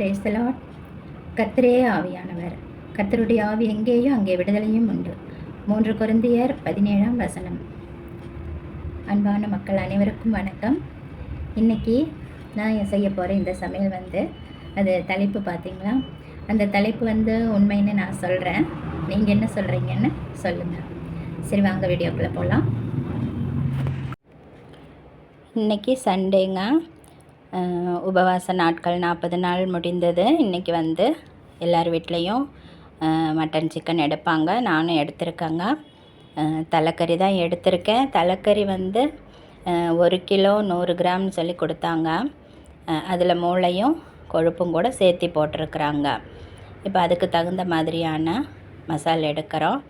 Praise the Lord. கர்த்தரே ஆவியானவர். கர்த்தருடைய ஆவி எங்கேயோ அங்கே விடுதலையும் உண்டு. 3 கொரிந்தியர் 17ஆம் வசனம். அன்பான மக்கள் அனைவருக்கும் வணக்கம். இன்றைக்கி நான் செய்ய போகிற இந்த சமையல் அது தலைப்பு பார்த்தீங்களா? அந்த தலைப்பு உண்மைன்னு நான் சொல்கிறேன். நீங்கள் என்ன சொல்கிறீங்கன்னு சொல்லுங்கள். சரி, வாங்க வீடியோக்குள்ளே போகலாம். இன்றைக்கி சண்டேங்க. உபவாச நாட்கள் 40 நாள் முடிந்தது. இன்றைக்கி எல்லார் வீட்லேயும் மட்டன் சிக்கன் எடுப்பாங்க. நானும் எடுத்திருக்கேங்க. தலைக்கறி தான் எடுத்திருக்கேன். தலைக்கறி 1 கிலோ 100 கிராம்னு சொல்லி கொடுத்தாங்க. அதில் மூளையும் கொழுப்பும் கூட சேர்த்து போட்டிருக்குறாங்க. இப்போ அதுக்கு தகுந்த மாதிரியான மசாலா எடுக்கிறோம்.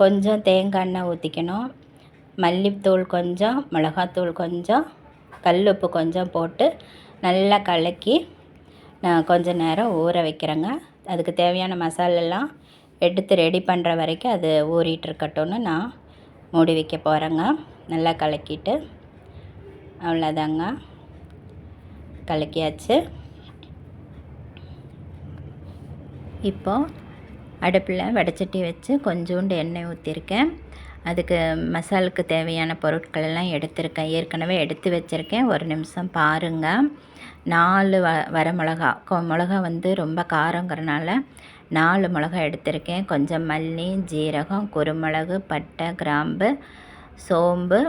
கொஞ்சம் தேங்காய் எண்ணெய் ஊற்றிக்கணும். மல்லித்தூள் கொஞ்சம், மிளகாத்தூள் கொஞ்சம், கல்லுப்பு கொஞ்சம் போட்டு நல்லா கலக்கி நான் கொஞ்சம் நேரம் ஊற வைக்கிறேங்க. அதுக்கு தேவையான மசாலெல்லாம் எடுத்து ரெடி பண்ணுற வரைக்கும் அது ஊறிட்டுருக்கட்டும்னு நான் மூடி வைக்க போகிறேங்க. நல்லா கலக்கிட்டு அவ்வளோதாங்க, கலக்கியாச்சு. இப்போது அடுப்பில் வடைச்சட்டி வச்சு கொஞ்சோண்டு எண்ணெய் ஊற்றிருக்கேன். அதுக்கு மசாலுக்கு தேவையான பொருட்கள் எல்லாம் எடுத்திருக்கேன். ஏற்கனவே எடுத்து வச்சுருக்கேன். ஒரு நிமிஷம் பாருங்கள். 4 வரமிளகா. மிளகா ரொம்ப காரங்கிறனால 4 மிளகா எடுத்திருக்கேன். கொஞ்சம் மல்லி, ஜீரகம், குருமிளகு, பட்டை, கிராம்பு, சோம்பு,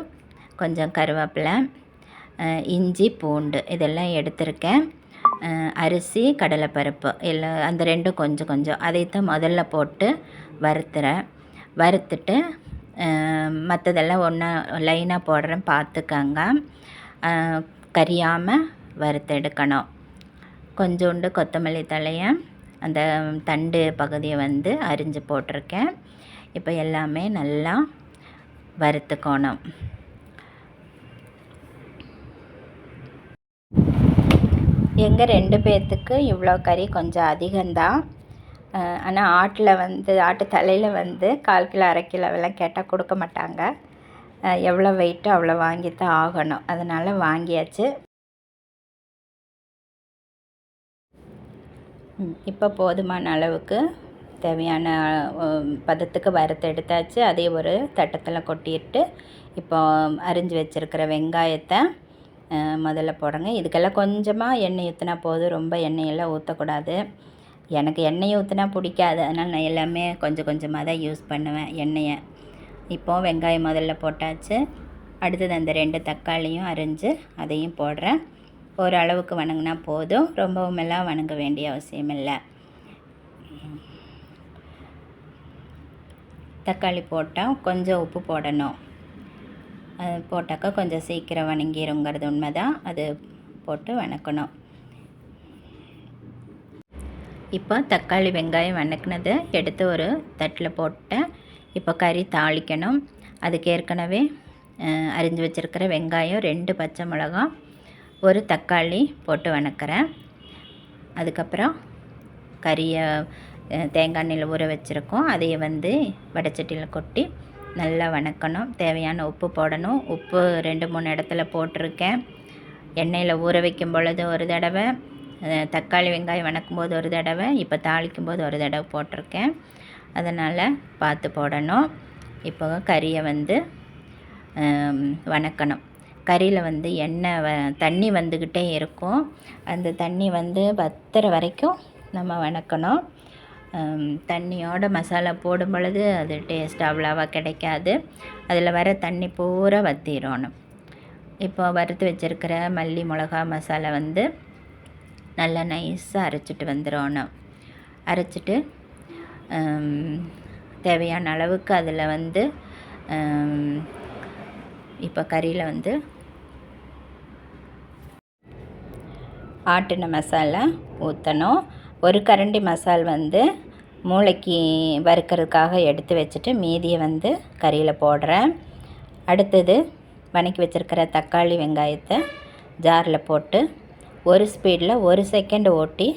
கொஞ்சம் கருவேப்பிலை, இஞ்சி, பூண்டு இதெல்லாம் எடுத்திருக்கேன். அரிசி, கடலைப்பருப்பு எல்லாம் அந்த ரெண்டும் கொஞ்சம் கொஞ்சம் அதைத்தான் முதல்ல போட்டு வறுத்துட்டு மற்றதெல்லாம் ஒன்றா லைனாக போடுறேன், பார்த்துக்கங்க. கரியாமல் வறுத்தெடுக்கணும். கொஞ்சோண்டு கொத்தமல்லி தலையை அந்த தண்டு பகுதியை அரிஞ்சு போட்டிருக்கேன். இப்போ எல்லாமே நல்லா வறுத்துக்கணும். எங்கள் 2 பேர்த்துக்கு இவ்வளோ கறி கொஞ்சம் அதிகம்தான். ஆனால் ஆட்டு தலையில் 1/4 கிலோ 1/2 கிலோவெல்லாம் கேட்டால் கொடுக்க மாட்டாங்க. எவ்வளோ வெயிட்டோ அவ்வளோ வாங்கித்தான் ஆகணும். அதனால் வாங்கியாச்சு. இப்போ போதுமான அளவுக்கு தேவையான பதத்துக்கு வறுத்து எடுத்தாச்சு. அதே ஒரு தட்டத்தில் கொட்டிட்டு இப்போ அரிஞ்சு வச்சுருக்கிற வெங்காயத்தை முதல்ல போடுங்க. இதுக்கெல்லாம் கொஞ்சமாக எண்ணெய் ஊற்றினா போதும். ரொம்ப எண்ணெயெல்லாம் ஊற்றக்கூடாது. எனக்கு எண்ணெய் ஊற்றினா பிடிக்காது. அதனால் நான் எல்லாமே கொஞ்சம் கொஞ்சமாக தான் யூஸ் பண்ணுவேன் எண்ணெயை. இப்போது வெங்காயம் முதல்ல போட்டாச்சு. அடுத்தது அந்த 2 தக்காளியும் அரிஞ்சு அதையும் போடுறேன். ஓரளவுக்கு வணங்கினா போதும். ரொம்பவும் எல்லாம் வணங்க வேண்டிய அவசியம் இல்லை. தக்காளி போட்டால் கொஞ்சம் உப்பு போடணும். அது போட்டாக்கா கொஞ்சம் சீக்கிரம் வணங்கிருங்கிறது உண்மை தான். அது போட்டு வணக்கணும். இப்போ தக்காளி வெங்காயம் வணக்கினதை எடுத்து ஒரு தட்டில் போட்டேன். இப்போ கறி தாளிக்கணும். அதுக்கு ஏற்கனவே அரிஞ்சு வச்சுருக்கிற வெங்காயம், 2 பச்சை மிளகாய், 1 தக்காளி போட்டு வணக்கிறேன். அதுக்கப்புறம் கறியை தேங்காய் எண்ணெயில் ஊற வச்சுருக்கோம். அதையை வடைச்சட்டியில் கொட்டி நல்லா வணக்கணும். தேவையான உப்பு போடணும். உப்பு 2-3 இடத்துல போட்டிருக்கேன். எண்ணெயில் ஊற வைக்கும் பொழுது ஒரு தடவை, தக்காளி வெங்காயம் வணக்கும்போது ஒரு தடவை, இப்போ தாளிக்கும்போது ஒரு தடவை போட்டிருக்கேன். அதனால் பார்த்து போடணும். இப்போ கறியை வணக்கணும். கறியில் எண்ணெய் தண்ணி வந்துக்கிட்டே இருக்கும். அந்த தண்ணி வத்துற வரைக்கும் நம்ம வணக்கணும். தண்ணியோட மசாலா போடும் பொழுது அது டேஸ்ட் அவ்வளோவா கிடைக்காது. அதில் வர தண்ணி பூரா வற்றிடணும். இப்போ வறுத்து வச்சுருக்கிற மல்லி, மிளகா மசாலா நல்லா நைஸாக அரைச்சிட்டு வந்துடணும். அரைச்சிட்டு தேவையான அளவுக்கு அதில் இப்போ கறியில் ஆட்டின மசாலா ஊற்றணும். 1 கரண்டி மசால் மூளைக்கு வறுக்கிறதுக்காக எடுத்து வச்சுட்டு மீதியை கறியில் போடுறேன். அடுத்தது வணக்கி வச்சுருக்கிற தக்காளி வெங்காயத்தை ஜாரில் போட்டு ஒரு ஸ்பீடில் 1 செகண்ட் ஓட்டி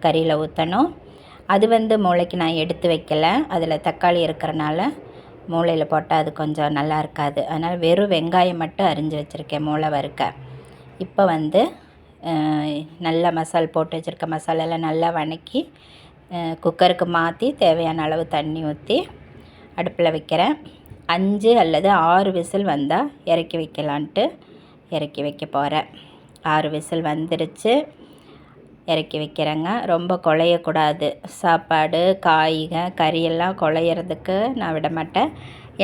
கறியில் ஊற்றணும். அது மூளைக்கு நான் எடுத்து வைக்கலை. அதில் தக்காளி இருக்கிறனால மூளையில் போட்டால் அது கொஞ்சம் நல்லா இருக்காது. அதனால் வெறும் வெங்காயம் மட்டும் அரிஞ்சு வச்சுருக்கேன் மூளை வறுக்க. இப்போ நல்லா மசால் போட்டு வச்சுருக்க மசாலாலாம் நல்லா வதக்கி குக்கருக்கு மாற்றி தேவையான அளவு தண்ணி ஊற்றி அடுப்பில் வைக்கிறேன். 5 அல்லது 6 விசில் வந்தால் இறக்கி வைக்கலான்ட்டு இறக்கி வைக்க போகிறேன். 6 விசில் வந்துருச்சு, இறக்கி வைக்கிறேங்க. ரொம்ப குழையக்கூடாது. சாப்பாடு கறியெல்லாம் குழையிறதுக்கு நான் விட மாட்டேன்.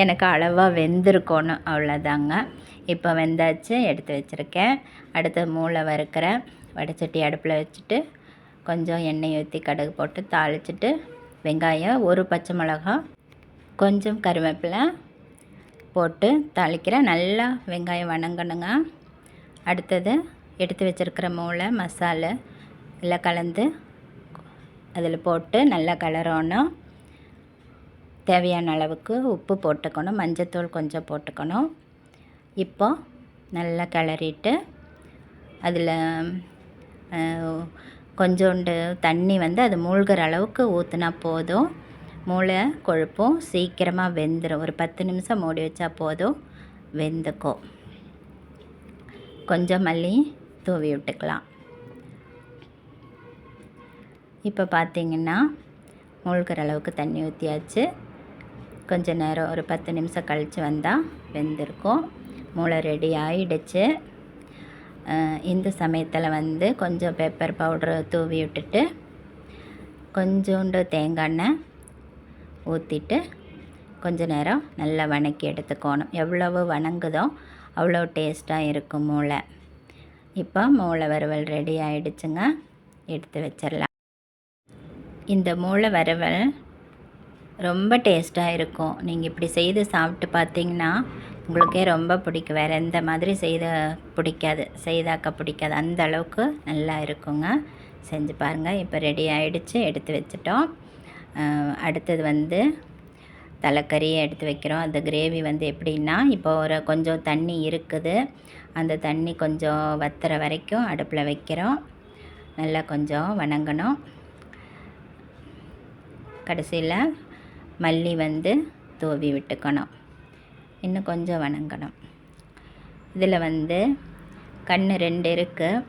எனக்கு அளவாக வெந்திருக்கணும், அவ்வளோதாங்க. இப்போ வெந்தாச்சு, எடுத்து வச்சுருக்கேன். அடுத்து மூளை வறுக்கிறேன். வடைச்சட்டி அடுப்பில் வச்சுட்டு கொஞ்சம் எண்ணெய் ஊற்றி கடுகு போட்டு தாளிச்சிட்டு வெங்காயம், 1 பச்சை மிளகாய், கொஞ்சம் கருவேப்பிலை போட்டு தாளிக்கிறேன். நல்லா வெங்காயம் வதங்கணுங்க. அடுத்தது எடுத்து வச்சுருக்கிற மூளை மசாலா எல்லாம் கலந்து அதில் போட்டு நல்லா கலரணும். தேவையான அளவுக்கு உப்பு போட்டுக்கணும், மஞ்சத்தூள் கொஞ்சம் போட்டுக்கணும். இப்போ நல்லா கிளறிட்டு அதில் கொஞ்சோண்டு தண்ணி அது மூழ்கிற அளவுக்கு ஊற்றினா போதும். மூளை கொழுப்பும் சீக்கிரமாக வெந்துடும். ஒரு 10 நிமிஷம் மூடி வச்சா போதும், வெந்துக்கும். கொஞ்சம் மல்லி தூவி விட்டுக்கலாம். இப்போ பார்த்திங்கன்னா மூழ்கிற அளவுக்கு தண்ணி ஊற்றியாச்சு. கொஞ்சம் நேரம் ஒரு 10 நிமிஷம் கழித்து வந்தால் வெந்திருக்கும். மூளை ரெடி ஆகிடுச்சு. இந்த சமயத்தில் கொஞ்சம் பெப்பர் பவுட்ரு தூவி விட்டுட்டு கொஞ்சோண்டு தேங்காய் எண்ணெய் ஊற்றிட்டு கொஞ்ச நேரம் நல்லா வதக்கி எடுத்துக்கணும். எவ்வளவு வதங்குதோ அவ்வளோ டேஸ்ட்டாக இருக்கும் மூளை. இப்போ மூளை வறுவல் ரெடி ஆகிடுச்சுங்க, எடுத்து வச்சிடலாம். இந்த மூளை வறுவல் ரொம்ப டேஸ்ட்டாக இருக்கும். நீங்கள் இப்படி செய்து சாப்பிட்டு பார்த்தீங்கன்னா உங்களுக்கே ரொம்ப பிடிக்கும். வேறு எந்த மாதிரி செய்தாக்க பிடிக்காது. அந்த அளவுக்கு நல்லா இருக்குங்க. செஞ்சு பாருங்கள். இப்போ ரெடி ஆகிடுச்சு, எடுத்து வச்சிட்டோம். அடுத்தது தலைக்கறியை எடுத்து வைக்கிறோம். அந்த கிரேவி எப்படின்னா, இப்போ ஒரு கொஞ்சம் தண்ணி இருக்குது. அந்த தண்ணி கொஞ்சம் வத்துற வரைக்கும் அடுப்பில் வைக்கிறோம். நல்லா கொஞ்சம் வதங்கணும். கடைசியில் மல்லி தூவி விட்டுக்கணும். இன்னும் கொஞ்சம் வதங்கணும். இதில் கண் 2 இருக்குது.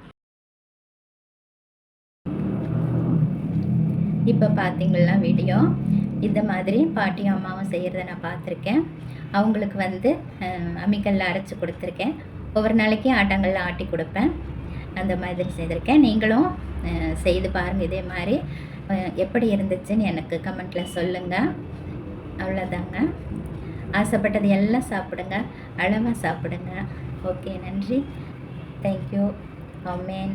இப்போ பார்த்தீங்களா வீடியோ, இந்த மாதிரி பாட்டியும் அம்மாவும் செய்கிறத நான் பார்த்துருக்கேன். அவங்களுக்கு அம்மிக்கல்ல அரைச்சி கொடுத்துருக்கேன். ஒவ்வொரு நாளைக்கு ஆட்டாங்கல்ல ஆட்டி கொடுப்பேன். அந்த மாதிரி செய்திருக்கேன். நீங்களும் செய்து பாருங்கள். இதே மாதிரி எப்படி இருந்துச்சுன்னு எனக்கு கமெண்ட்டில் சொல்லுங்கள். அவ்வளோதாங்க. ஆசைப்பட்டது எல்லாம் சாப்பிடுங்க, அளவாக சாப்பிடுங்க. ஓகே, நன்றி. தேங்க்யூ. ஆமென்.